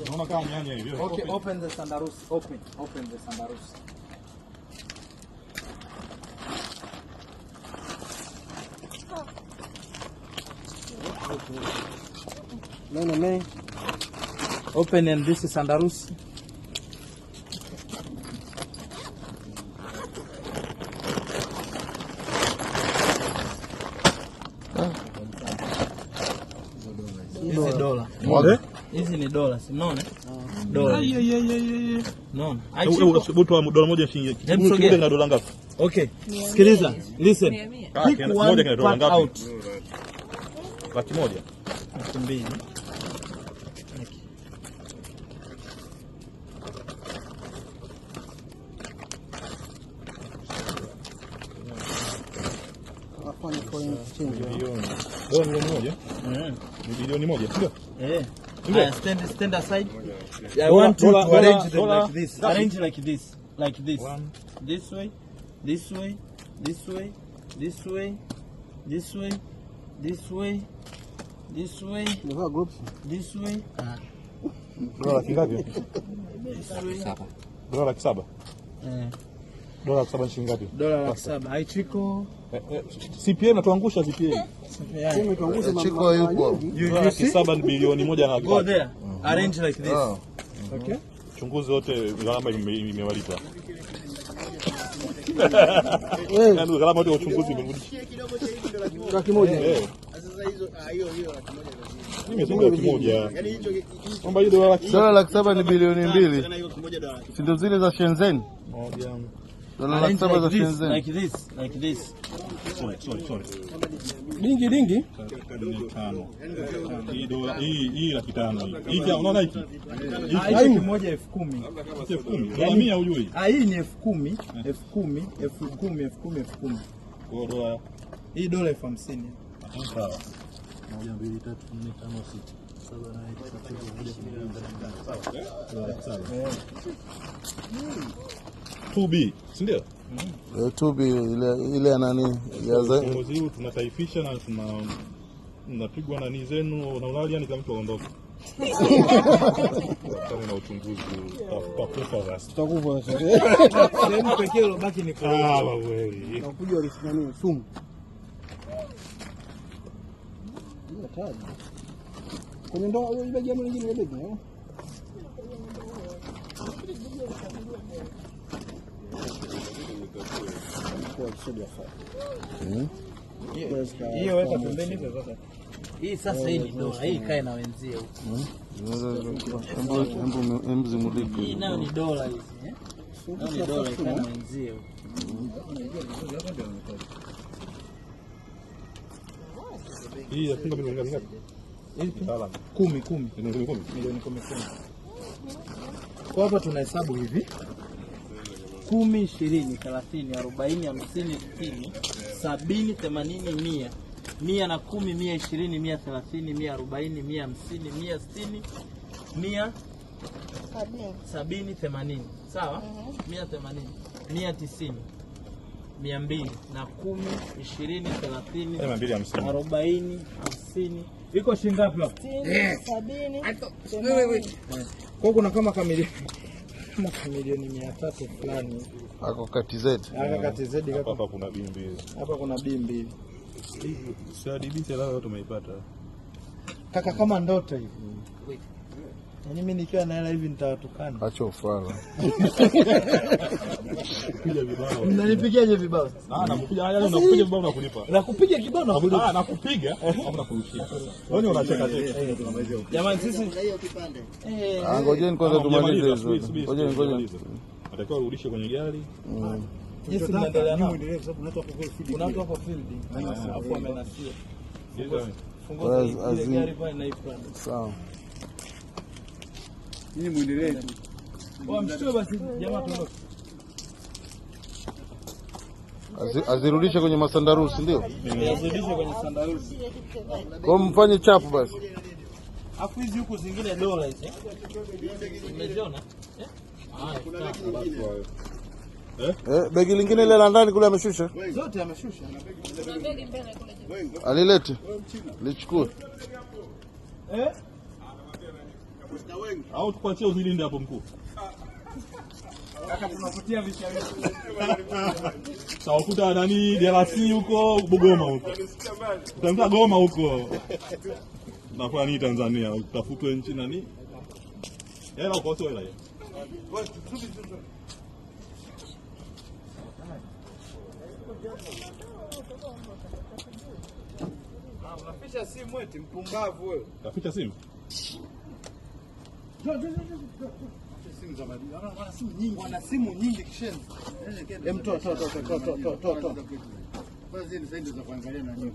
Naona kama nyanya hivi. Okay, open the sandarusi. Open the sandarusi. No. Open and this is sandarusi. Hizi dola. Hizi ni dola, si unaona? Dola. Unaona? Butu wa dola moja shilingi. Kimoja na dola ngapi? Okay. Sikiliza. Listen. Pick one pack out. Laki moja. 200. Bilioni moja, sio? Stand aside. I want to arrange them like this. Arrange like this. Like this. This way. This way. This way. This way. This way. This way. This way. This way. Dola kingapi? Dola 7. Dola 7 shilingi ngapi? Dola 7. Haichiko. CPA natuangusha CPA. Chiko yupo. Dola 7 ni bilioni moja na go there. Arrange like this. Okay. Chunguzi wote gharama imewalipa. Ndio gharama yote uchunguzi imerudisha. Laki moja. Sasa hizo hiyo laki moja. Nimesema laki moja. Yaani hicho kwamba hiyo dola laki 7 ni bilioni 2. Si ndio zile za Shenzhen? Dola laki 7 za Shenzhen. Like this. Sorry. Dingi. Hii dola hii laki 5 hii. Hii unaona hiki? Hii kimoja 10,000. 10,000. Dola 100 hujui. Hii ni 10,000. Kwa dola hii dola 50,000. sawa. 1 2 3 4 5 6 7 2B, si ndio? 2B ile nani ya mwezi huu tunataifisha na tunapigwa nani zenu na ulali, yani kama mtu aondoke. Kama na uchunguzi tutakufa basi. tutakufa sasa. Sehemu pekee ilobaki ni kwa wewe. Nakuja walisimamia sumu. Ndio tayari. Kwenye ndoa hiyo ile jambo lingine ile bado. hiyo weka pembeni hizo sasa. Hii sasa hii ni dola, hii kae na wenzie huko. Hii nayo ni dola hizi, Nayo ni dola kae na wenzie huko. Hii yafunga milioni ngapi? 10. Milioni 10. Kwa hapa tunahesabu hivi. 10, 20, 30, 40, 50, 60, 70, 80, 100. 100 na 10, 120, 130, 140, 150, 160, 100, 70, 80. Sawa? 180, 190, 200 na 10, 20, 30, 40, 50. Iko shilingi ngapi hapo? 70. Kwa kuna kama milioni 300 fulani. Ako kati zetu. Kati zetu hapa kuna B2. Hapa kuna B2. Sadibiti leo tumeipata. Kaka kama ndoto hivi. Yaani mimi nikiwa na hela hivi nitawatukana. Acha ufala. Kupiga vibao. Mnanipigaje vibao sasa? Nakupiga haya nakupiga vibao na kulipa. Nakupiga kibao na kulipa. Nakupiga au nakurushia. Wewe unacheka cheka. Jamani sisi hiyo kipande. Ngojeni kwanza tumalize hizo. Ngojeni. Atakiwa urudishe kwenye gari. Yes, tunaendelea nao. Kuna watu field. Hapo amenasia. Fungoza ile gari pale na ifrani. Sawa. Nini muendelee? Mshtue basi jamaa tuondoke. Azirudishe kwenye masandarusi ndio? Azirudishe kwenye sandarusi. Kwa mfanye chapu basi. Afu hizi huko zingine dola hizi. Umeziona? Begi lingine ile la ndani kule ameshusha. Zote ameshusha. Begi mbele kule. Alilete. Lichukue. Au tukuachie uzilinde hapo mkuu. Kaka tunakutia vishawishi. Tawakuta nani DRC huko Bugoma huko. Tutamta Goma huko. Nafanya nini Tanzania? Utafutwe nchi nani? Hela uko sio hela. Unaficha simu eti mpumbavu wewe. Taficha simu? Simu za madini. Wana simu nyingi kishenzi. Toa. Basi ni zaidi za kuangalia na nyinyi.